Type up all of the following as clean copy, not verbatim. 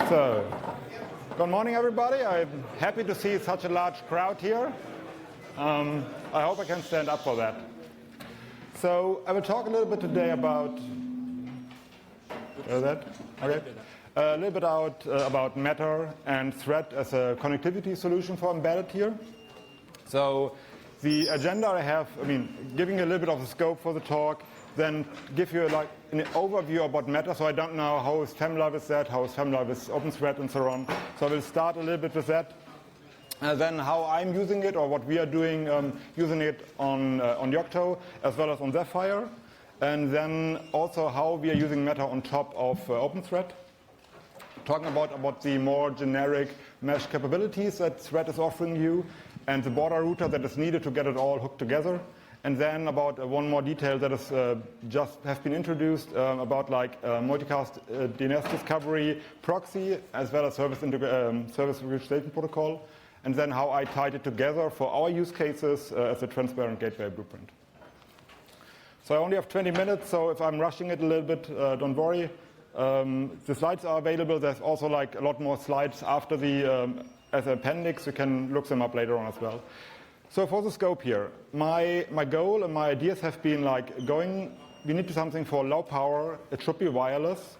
So, good morning, everybody. I'm happy to see such a large crowd here. I hope I can stand up for that. So, I will talk a little bit today about a little bit about Matter and Thread as a connectivity solution for embedded here. So, the agenda I have, giving a little bit of the scope for the talk, then give you like an overview about Matter, so I don't know how is familiar with that, how is familiar with OpenThread and so on. So I will start a little bit with that. Then how I'm using it, or what we are doing, using it on Yocto, as well as on Zephyr. And then also how we are using Matter on top of OpenThread. Talking about the more generic mesh capabilities that Thread is offering you, and the border router that is needed to get it all hooked together. And then about one more detail that is just has been introduced about like multicast DNS discovery proxy, as well as service registration protocol. And then how I tied it together for our use cases as a transparent gateway blueprint. So I only have 20 minutes, so if I'm rushing it a little bit, don't worry. The slides are available. There's also like a lot more slides after the as an appendix. You can look them up later on as well. So for the scope here, my goal and my ideas have been like we need to do something for low power. It should be wireless.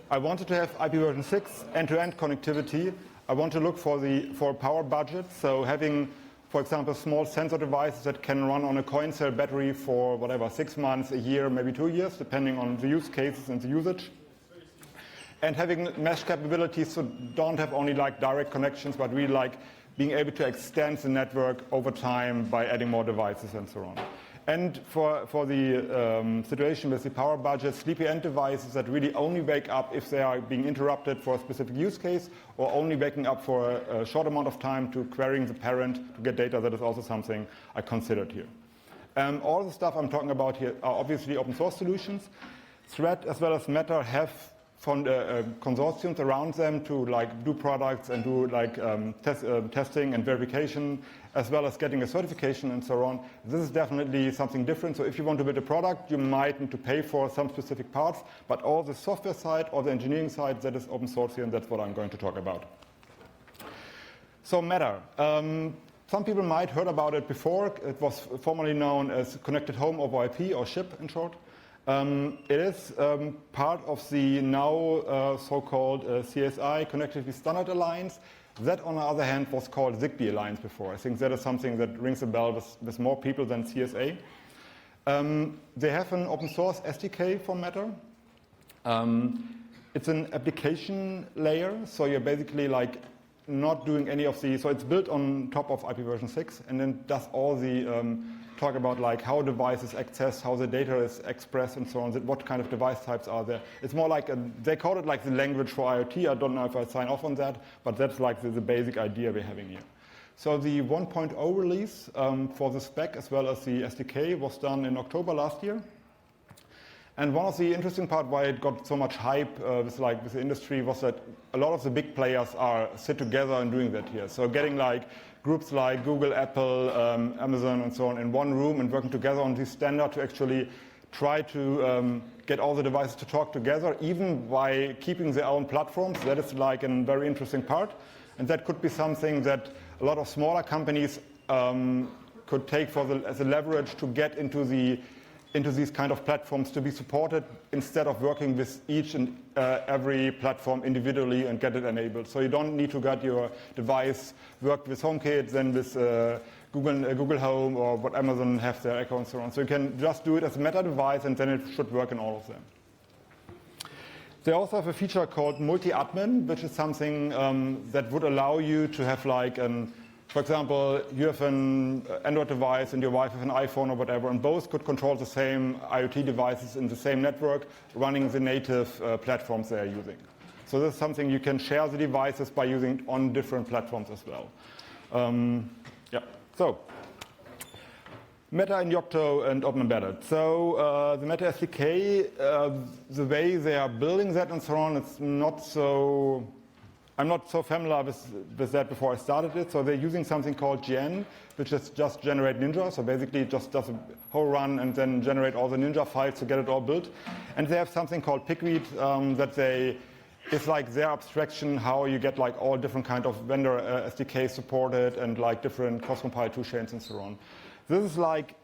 I wanted to have IPv6 end-to-end connectivity. I want to look for power budget. So having, for example, small sensor devices that can run on a coin cell battery for whatever, 6 months, a year, maybe 2 years, depending on the use cases and the usage. And having mesh capabilities, so don't have only like direct connections, but really like being able to extend the network over time by adding more devices and so on. And for the situation with the power budget, sleepy end devices that really only wake up if they are being interrupted for a specific use case, or only waking up for a short amount of time to querying the parent to get data, that is also something I considered here. All the stuff I'm talking about here are obviously open source solutions. Thread as well as Matter have found consortiums around them to like do products and do like testing and verification, as well as getting a certification and so on. This is definitely something different. So if you want to build a product, you might need to pay for some specific parts, but all the software side or the engineering side, that is open source here, and that's what I'm going to talk about. So Matter. Some people might have heard about it before. It was formerly known as Connected Home over IP, or SHIP in short. It is part of the now so-called CSI, Connectivity Standard Alliance. That, on the other hand, was called Zigbee Alliance before. I think that is something that rings a bell with more people than CSA. They have an open source SDK for Matter. It's an application layer, so you're basically like not doing any of the, so it's built on top of IPv6, and then does all the talk about like how devices access, how the data is expressed and so on, what kind of device types are there. It's more like, they call it like the language for IoT. I don't know if I sign off on that, but that's like the basic idea we're having here. So the 1.0 release for the spec as well as the SDK was done in October last year. And one of the interesting part why it got so much hype with the industry was that a lot of the big players sit together and doing that here. So getting like groups like Google, Apple, Amazon and so on in one room and working together on this standard to actually try to get all the devices to talk together, even by keeping their own platforms. That is like a very interesting part. And that could be something that a lot of smaller companies could take as a leverage to get into these kind of platforms to be supported, instead of working with each and every platform individually and get it enabled. So you don't need to get your device work with HomeKit, then with Google Home, or what Amazon have their Echo and so on. So you can just do it as a Meta device, and then it should work in all of them. They also have a feature called multi-admin, which is something that would allow you to have like for example, you have an Android device and your wife has an iPhone or whatever, and both could control the same IoT devices in the same network, running the native platforms they are using. So this is something you can share the devices by using on different platforms as well. So Matter in Yocto and Open Embedded. So the Matter SDK, the way they are building that and so on, it's not so. I'm not so familiar with that before I started it. So they're using something called GN, which is just generate Ninja. So basically it just does a whole run and then generate all the Ninja files to get it all built. And they have something called Pigweed that they is like their abstraction, how you get like all different kind of vendor SDKs supported and like different cross-compile toolchains and so on. This is like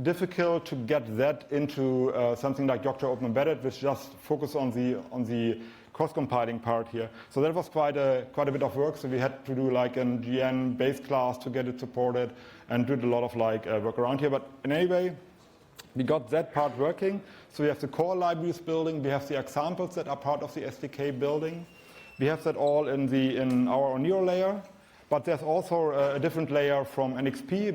difficult to get that into something like Yocto Open Embedded, which just focus on the cross-compiling part here. So that was quite a bit of work. So we had to do like an GN base class to get it supported and did a lot of like work around here. But in any way, we got that part working. So we have the core libraries building. We have the examples that are part of the SDK building. We have that all in our Oniro layer. But there's also a different layer from NXP,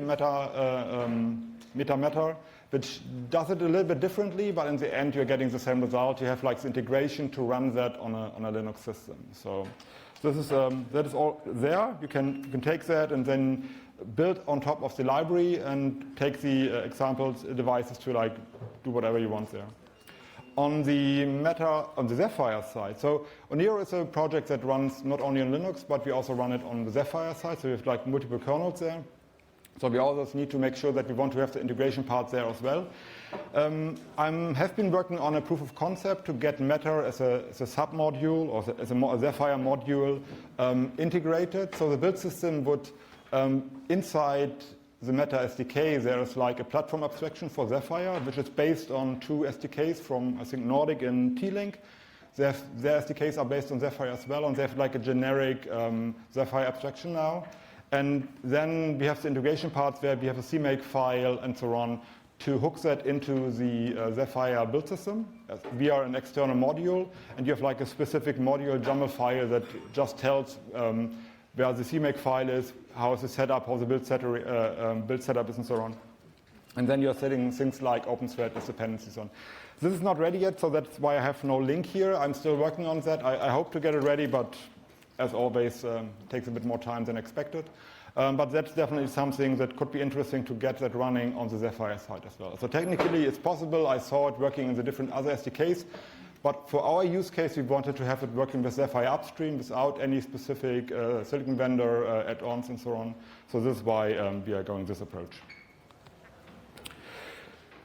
MetaMatter, which does it a little bit differently, but in the end you're getting the same result. You have like the integration to run that on a Linux system. So this is that is all there. You can take that and then build on top of the library and take the examples devices to like do whatever you want there. On the Zephyr side, so Oniro is a project that runs not only on Linux, but we also run it on the Zephyr side. So we have like multiple kernels there. So we always need to make sure that we want to have the integration part there as well. I have been working on a proof of concept to get Matter as a sub-module or as a Zephyr module integrated. So the build system would, inside the Matter SDK, there is like a platform abstraction for Zephyr, which is based on two SDKs from, I think, Nordic and T-Link. Their SDKs are based on Zephyr as well, and they have like a generic Zephyr abstraction now. And then we have the integration parts where we have a CMake file and so on to hook that into the Zephyr build system via an external module. And you have like a specific module YAML file that just tells where the CMake file is, how is the setup, how the build setup is, and so on. And then you're setting things like OpenThread as dependencies on. This is not ready yet, so that's why I have no link here. I'm still working on that. I hope to get it ready, but as always, takes a bit more time than expected. But that's definitely something that could be interesting to get that running on the Zephyr side as well. So technically, it's possible. I saw it working in the different other SDKs. But for our use case, we wanted to have it working with Zephyr upstream without any specific silicon vendor add-ons and so on. So this is why we are going this approach.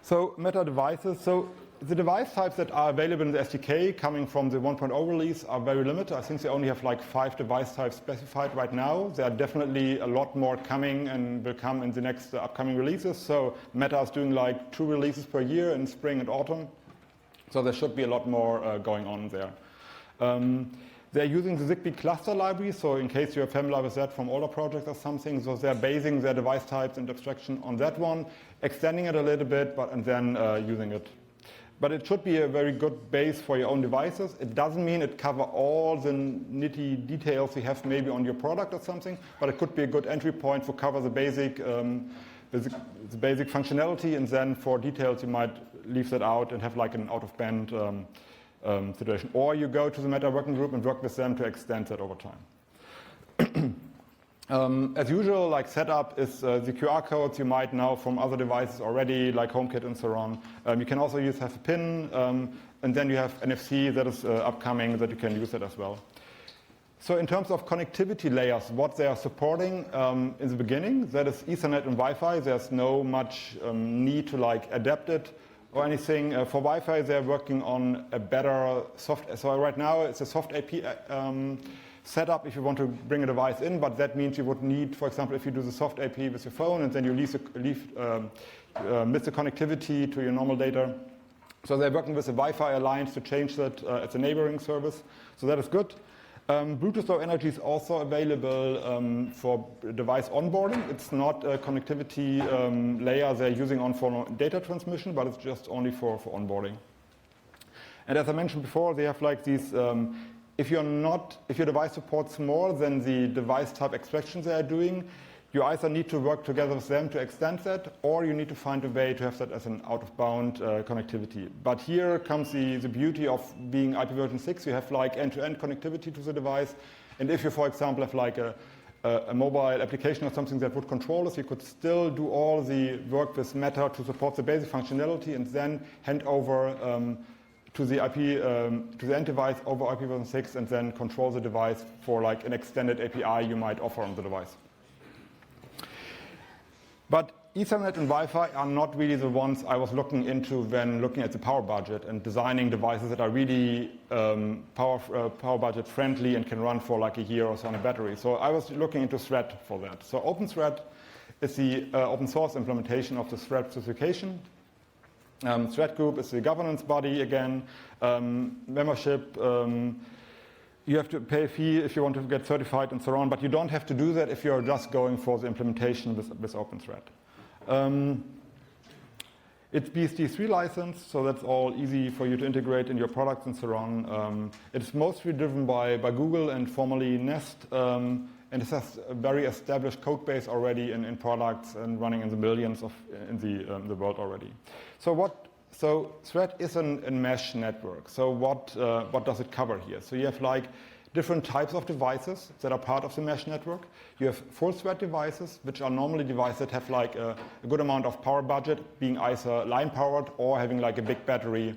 So Meta devices. So the device types that are available in the SDK coming from the 1.0 release are very limited. I think they only have like 5 device types specified right now. There are definitely a lot more coming and will come in the next upcoming releases. So Meta is doing like 2 releases per year in spring and autumn. So there should be a lot more going on there. They're using the Zigbee cluster library, so in case you're familiar with that from older projects or something, so they're basing their device types and abstraction on that one, extending it a little bit, and then using it. But it should be a very good base for your own devices. It doesn't mean it covers all the nitty details you have maybe on your product or something, but it could be a good entry point to cover the basic functionality, and then for details you might leave that out and have like an out-of-band situation. Or you go to the Meta working group and work with them to extend that over time. As usual, like setup is the QR codes you might know from other devices already, like HomeKit and so on. You can also have a pin, and then you have NFC that is upcoming that you can use it as well. So in terms of connectivity layers, what they are supporting in the beginning, that is Ethernet and Wi-Fi. There's no much need to like adapt it or anything. For Wi-Fi, they're working on a better soft. So right now, it's a soft AP setup if you want to bring a device in, but that means you would need, for example, if you do the soft AP with your phone and then you miss the connectivity to your normal data. So they're working with a Wi-Fi alliance to change that as a neighboring service. So that is good. Bluetooth Low Energy is also available for device onboarding. It's not a connectivity layer they're using on for data transmission, but it's just only for onboarding. And as I mentioned before, they have like these. If your device supports more than the device type extractions they are doing, you either need to work together with them to extend that, or you need to find a way to have that as an out-of-bound connectivity. But here comes the beauty of being IP version 6. You have like end-to-end connectivity to the device. And if you, for example, have like a mobile application or something that would control this, you could still do all the work with Meta to support the basic functionality and then hand over to the end device over IP version 6 and then control the device for like an extended API you might offer on the device. But Ethernet and Wi-Fi are not really the ones I was looking into when looking at the power budget and designing devices that are really power budget friendly and can run for like a year or so on a battery. So I was looking into Thread for that. So OpenThread is the open source implementation of the Thread specification. Thread group is the governance body again. Membership, you have to pay a fee if you want to get certified and so on, but you don't have to do that if you're just going for the implementation with OpenThread. It's BSD3 licensed, so that's all easy for you to integrate in your products and so on. It's mostly driven by Google and formerly Nest, and it has a very established code base already in products and running in the millions in the world already. So Thread is a mesh network. So what does it cover here? So you have like different types of devices that are part of the mesh network. You have full thread devices, which are normally devices that have like a good amount of power budget, being either line powered or having like a big battery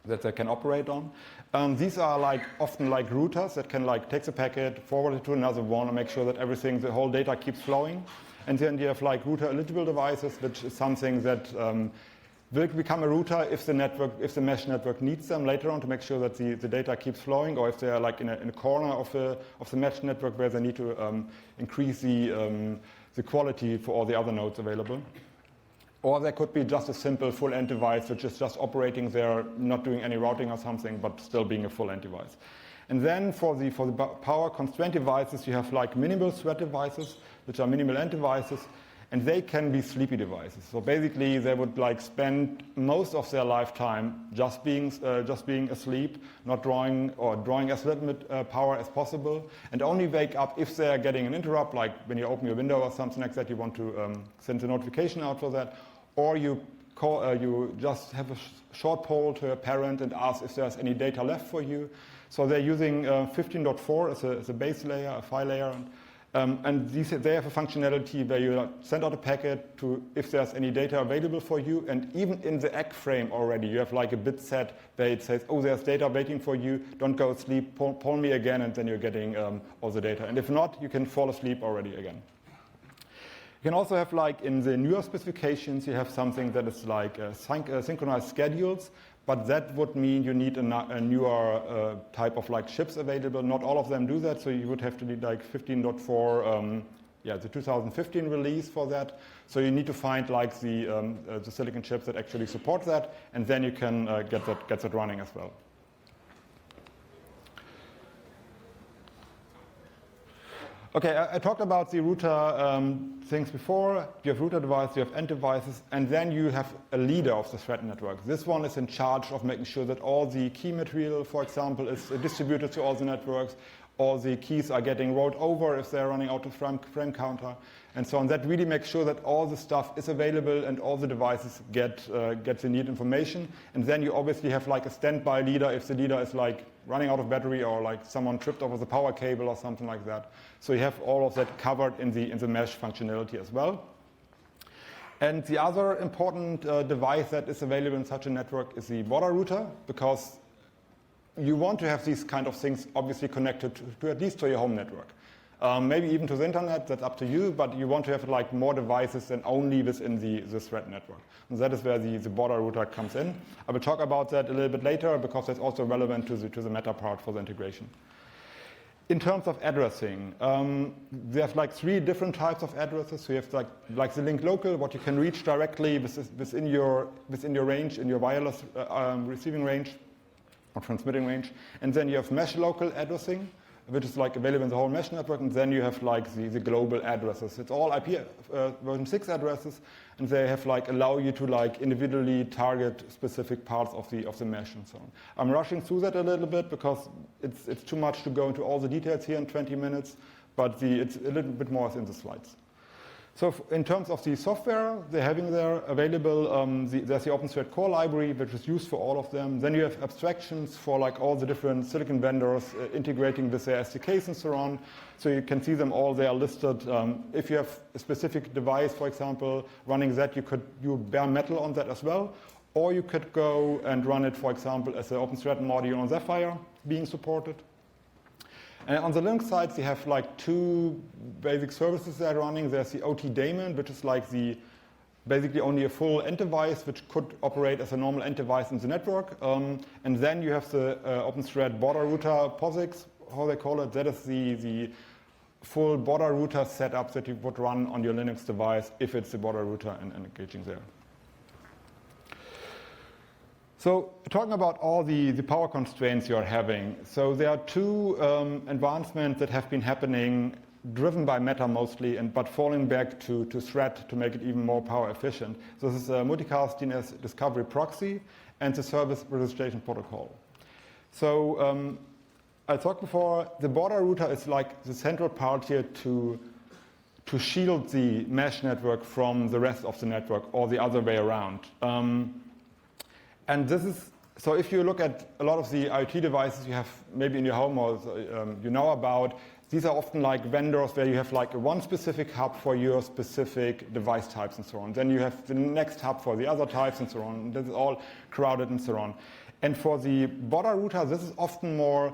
that they can operate on. These are like often like routers that can like take the packet, forward it to another one, and make sure that the whole data keeps flowing. And then you have like router eligible devices, which is something that will become a router if the mesh network needs them later on to make sure that the data keeps flowing, or if they are like in a corner of the mesh network where they need to increase the quality for all the other nodes available. Or there could be just a simple full-end device which is just operating there, not doing any routing or something, but still being a full-end device. And then for the power constraint devices, you have like minimal thread devices, which are minimal end devices, and they can be sleepy devices. So basically, they would like spend most of their lifetime just being asleep, not drawing as little power as possible, and only wake up if they are getting an interrupt, like when you open your window or something like that. You want to send a notification out for that, or you just have a short poll to a parent and ask if there's any data left for you. So they're using 15.4 as a base layer, a file layer. And they have a functionality where you send out a packet to if there's any data available for you, and even in the egg frame already, you have like a bit set where it says, oh, there's data waiting for you, don't go asleep, poll me again, and then you're getting all the data. And if not, you can fall asleep already again. You can also have like in the newer specifications, you have something that is like synchronized schedules, but that would mean you need a newer type of like chips available. Not all of them do that, so you would have to need like 15.4, the 2015 release for that. So you need to find like the silicon chips that actually support that, and then you can get that running as well. Okay, I talked about the router things before. You have router devices, you have end devices, and then you have a leader of the thread network. This one is in charge of making sure that all the key material, for example, is distributed to all the networks. All the keys are getting rolled over if they're running out of frame counter, and so on. That really makes sure that all the stuff is available and all the devices get the needed information. And then you obviously have like a standby leader if the leader is like running out of battery or like someone tripped over the power cable or something like that. So you have all of that covered in the mesh functionality as well. And the other important device that is available in such a network is the border router, because you want to have these kind of things obviously connected to at least to your home network. Maybe even to the internet, that's up to you, but you want to have like more devices than only within the thread network. And that is where the border router comes in. I will talk about that a little bit later because that's also relevant to the meta part for the integration. In terms of addressing, there's like 3 different types of addresses. So you have like the link local, what you can reach directly within your range, in your wireless receiving range or transmitting range. And then you have mesh local addressing, which is like available in the whole mesh network. And then you have like the global addresses. It's all IP version 6 addresses, and they have like allow you to like individually target specific parts of the mesh and so on. I'm rushing through that a little bit because it's too much to go into all the details here in 20 minutes, but it's a little bit more in the slides. So in terms of the software they're having there available, there's the OpenThread core library, which is used for all of them. Then you have abstractions for like all the different silicon vendors integrating with their SDKs and so on. So you can see them all there listed. If you have a specific device, for example, running that, you could do bare metal on that as well. Or you could go and run it, for example, as an OpenThread module on Zephyr being supported. And on the Linux side, you have like 2 basic services that are running. There's the OT daemon, which is like the basically only a full end device, which could operate as a normal end device in the network. And then you have the OpenThread border router POSIX, how they call it. That is the full border router setup that you would run on your Linux device if it's the border router and engaging there. So talking about all the power constraints you're having. So there are two advancements that have been happening, driven by Meta mostly, but falling back to Thread to make it even more power efficient. So this is a multicast DNS discovery proxy and the service registration protocol. So I talked before, the border router is like the central part here to shield the mesh network from the rest of the network or the other way around. And this is, so if you look at a lot of the IoT devices you have maybe in your home or you know about, these are often like vendors where you have like one specific hub for your specific device types and so on. Then you have the next hub for the other types and so on. This is all crowded and so on. And for the border router, this is often more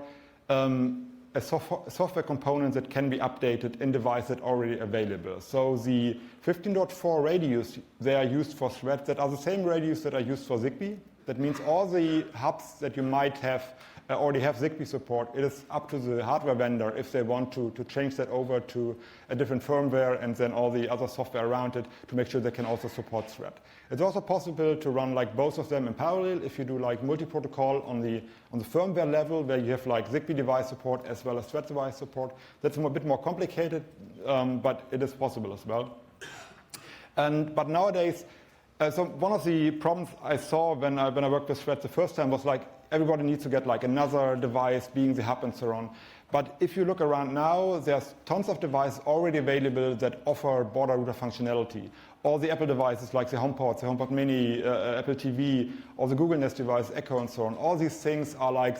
a software component that can be updated in devices that are already available. So the 15.4 radios, they are used for threads that are the same radios that are used for Zigbee. That means all the hubs that you might have already have Zigbee support. It is up to the hardware vendor if they want to change that over to a different firmware and then all the other software around it to make sure they can also support Thread. It's also possible to run like both of them in parallel if you do like multi-protocol on the firmware level where you have like Zigbee device support as well as Thread device support. That's a bit more complicated, but it is possible as well. But nowadays, so one of the problems I saw when I worked with Thread the first time was like everybody needs to get like another device being the hub and so on. But if you look around now, there's tons of devices already available that offer border router functionality. All the Apple devices like the HomePod Mini, Apple TV, or the Google Nest device, Echo and so on. All these things are like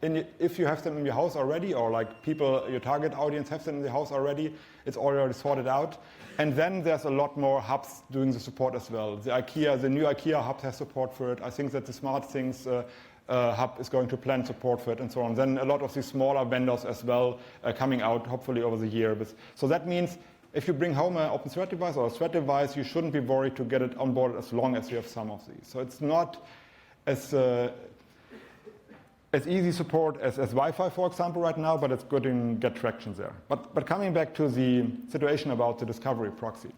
if you have them in your house already, or like people, your target audience have them in the house already, it's already sorted out. And then there's a lot more hubs doing the support as well. The new IKEA hub has support for it. I think that the SmartThings hub is going to plan support for it and so on. Then a lot of these smaller vendors as well coming out hopefully over the year. So that means if you bring home an OpenThread device or a Thread device, you shouldn't be worried to get it on board as long as you have some of these. So it's not as easy support as Wi-Fi, for example, right now, but it's good to get traction there. But coming back to the situation about the discovery proxy.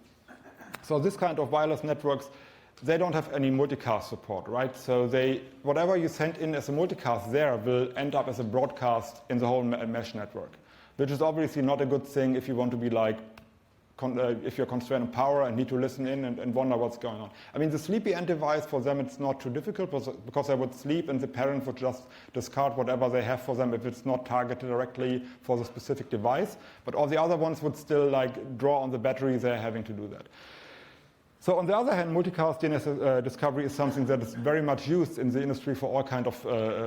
So this kind of wireless networks, they don't have any multicast support, right? So whatever you send in as a multicast there will end up as a broadcast in the whole mesh network, which is obviously not a good thing if you want to be like, if you're constrained on power and need to listen in and wonder what's going on. I mean, the sleepy end device, for them, it's not too difficult because they would sleep and the parent would just discard whatever they have for them if it's not targeted directly for the specific device. But all the other ones would still like draw on the battery they're having to do that. So on the other hand, multicast DNS discovery is something that is very much used in the industry for all kind of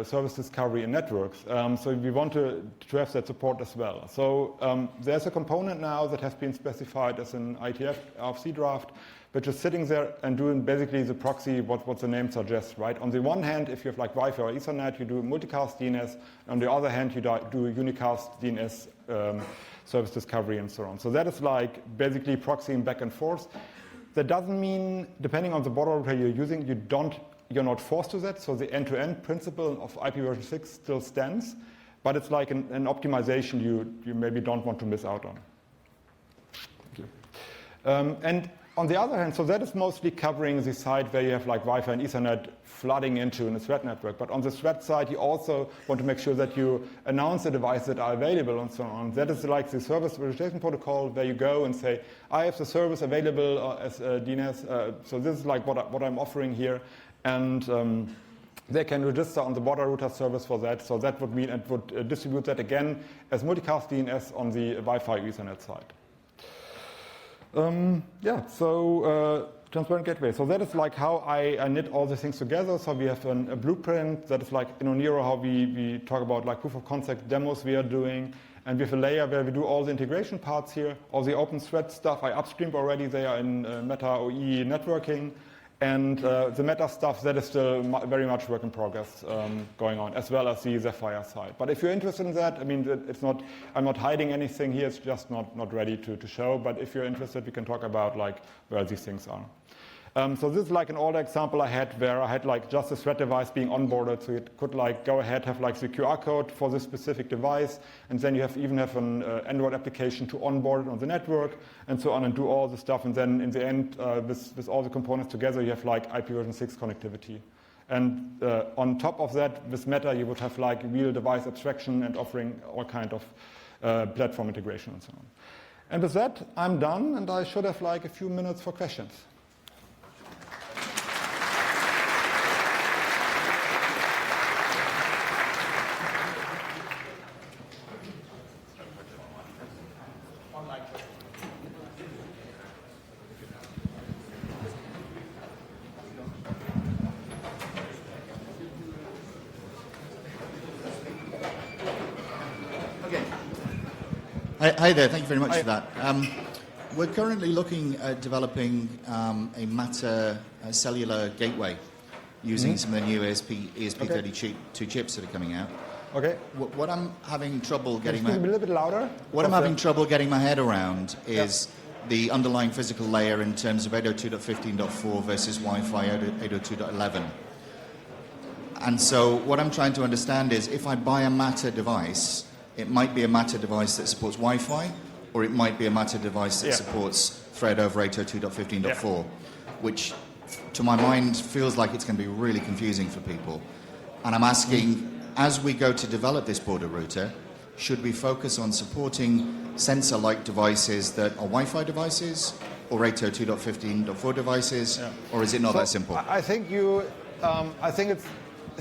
service discovery in networks. So we want to have that support as well. So there's a component now that has been specified as an IETF RFC draft, which is sitting there and doing basically the proxy, what the name suggests, right? On the one hand, if you have like Wi-Fi or Ethernet, you do multicast DNS. On the other hand, you do unicast DNS service discovery and so on. So that is like basically proxying back and forth. That doesn't mean, depending on the border router you're using, you're not forced to that. So the end-to-end principle of IP version 6 still stands, but it's like an optimization you maybe don't want to miss out on. Thank you. And on the other hand, so that is mostly covering the side where you have like Wi-Fi and Ethernet flooding into a Thread network. But on the Thread side, you also want to make sure that you announce the devices that are available and so on. That is like the service registration protocol where you go and say, I have the service available as DNS. So this is like what I'm offering here. And they can register on the border router service for that. So that would mean it would distribute that again as multicast DNS on the Wi-Fi Ethernet side. Transparent gateway. So that is like how I knit all these things together. So we have a blueprint that is like in Oniro how we talk about like proof of concept demos we are doing. And we have a layer where we do all the integration parts here. All the OpenThread stuff I upstreamed already. They are in Meta OE networking. And the Meta stuff, that is still very much work in progress going on, as well as the Zephyr side. But if you're interested in that, I mean, I'm not hiding anything here. It's just not ready to show. But if you're interested, we can talk about like where these things are. So this is like an older example I had where I had like just a thread device being onboarded, so it could like go ahead, have like the QR code for this specific device, and then you even have an Android application to onboard it on the network, and so on, and do all the stuff, and then in the end, with all the components together, you have like IP version 6 connectivity. And on top of that, with Meta, you would have like real device abstraction and offering all kind of platform integration and so on. And with that, I'm done, and I should have like a few minutes for questions. Hi there, thank you very much for that. We're currently looking at developing a Matter cellular gateway using some of the new ESP32 chips that are coming out. Okay. What I'm having trouble getting a little bit louder. What I'm having trouble getting my head around is the underlying physical layer in terms of 802.15.4 versus Wi-Fi 802.11. And so what I'm trying to understand is if I buy a Matter device, it might be a Matter device that supports Wi-Fi, or it might be a Matter device that supports Thread over 802.15.4, which, to my mind, feels like it's going to be really confusing for people. And I'm asking, as we go to develop this border router, should we focus on supporting sensor-like devices that are Wi-Fi devices, or 802.15.4 devices, or is it not that simple? I think it's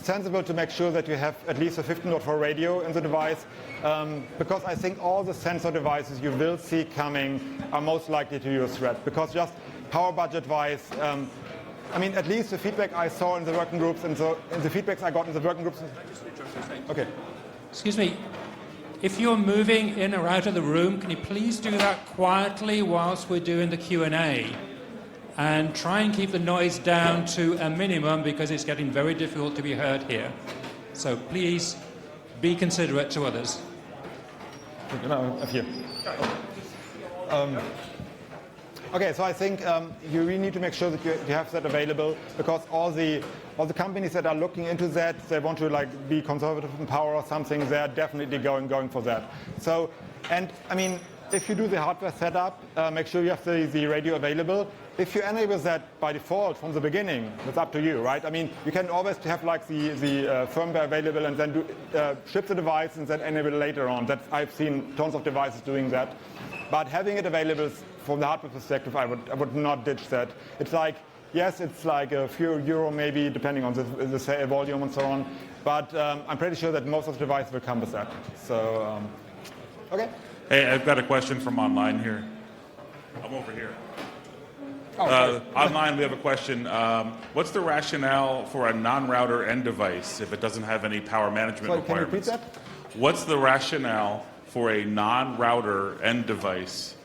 sensible to make sure that you have at least a 15.4 radio in the device, because I think all the sensor devices you will see coming are most likely to use Thread, because just power budget-wise, I mean, at least the feedback I saw in the working groups and the feedbacks I got in the working groups. Okay. Excuse me. If you're moving in or out of the room, can you please do that quietly whilst we're doing the Q&A? And try and keep the noise down to a minimum because it's getting very difficult to be heard here. So please be considerate to others. Okay, so I think you really need to make sure that you have that available, because all the companies that are looking into that, they want to like be conservative in power or something, they're definitely going for that. So, and I mean, if you do the hardware setup, make sure you have the radio available. If you enable that by default from the beginning, it's up to you, right? I mean, you can always have like the firmware available and then ship the device and then enable it later on. I've seen tons of devices doing that. But having it available from the hardware perspective, I would not ditch that. It's like, yes, it's like a few euro maybe, depending on the volume and so on. But I'm pretty sure that most of the devices will come with that. So, okay. Hey, I've got a question from online here. I'm over here. Online, we have a question. What's the rationale for a non-router end device if it doesn't have any power management requirements? Can you repeat that? What's the rationale for a non-router end device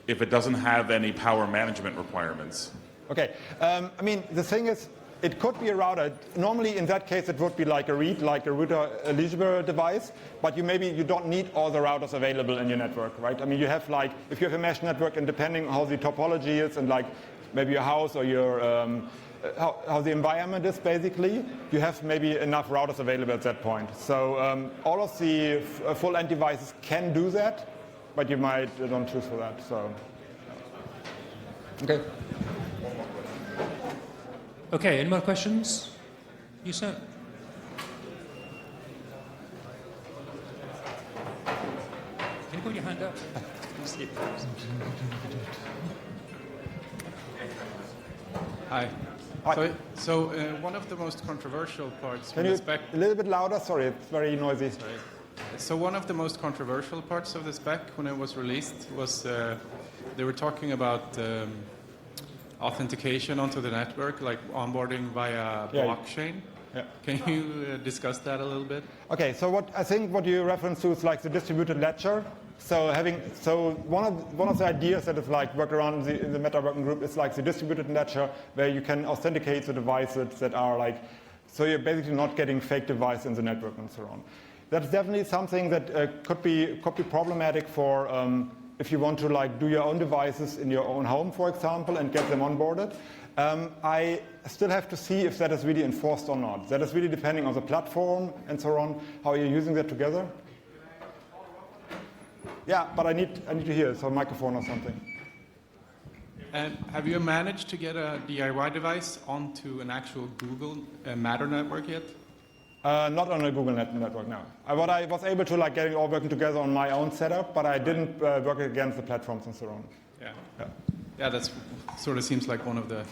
if it doesn't have any power management requirements? Okay. I mean, the thing is, it could be a router. Normally, in that case, it would be like a read, like a router eligible device. But you don't need all the routers available in your network, right? I mean, you have like, if you have a mesh network, and depending on how the topology is, and like maybe your house or your how the environment is, basically, you have maybe enough routers available at that point. So all of the full end devices can do that, but you might don't choose for that. So, okay. Okay, any more questions? You, sir? Can you put your hand up? Hi. Hi. So one of the most controversial parts Can of you the spec... a little bit louder? Sorry, it's very noisy. Sorry. So one of the most controversial parts of the spec when it was released was they were talking about authentication onto the network, like onboarding via blockchain. Yeah. Can you discuss that a little bit? Okay, so what you reference to is like the distributed ledger. So one of the ideas that is like worked around in the Meta working group is like the distributed ledger, where you can authenticate the devices that are like, so you're basically not getting fake devices in the network and so on. That's definitely something that could be problematic for if you want to like do your own devices in your own home, for example, and get them onboarded. I still have to see if that is really enforced or not. That is really depending on the platform and so on, how you're using that together. Yeah, but I need to hear it, so a microphone or something. And have you managed to get a DIY device onto an actual Google Matter network yet? Not on a Google network, no. What I was able to get it all working together on my own setup, but I didn't work against the platforms and so on. Yeah, that sort of seems like one of the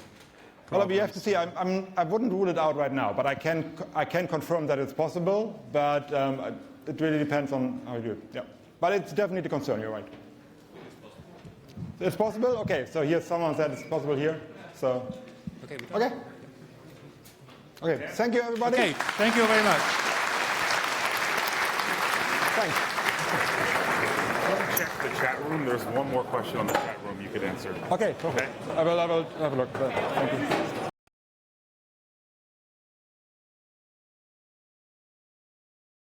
problems. Well, we have to see. I wouldn't rule it out right now, but I can confirm that it's possible. But it really depends on how you do it. Yeah, but it's definitely a concern. You're right. It's possible. Okay, so here's someone said it's possible here. So okay. Thank you, everybody. Okay, thank you very much. Thanks. Check the chat room. There's one more question on the chat room you could answer. Okay, perfect. I will have a look. Thank you.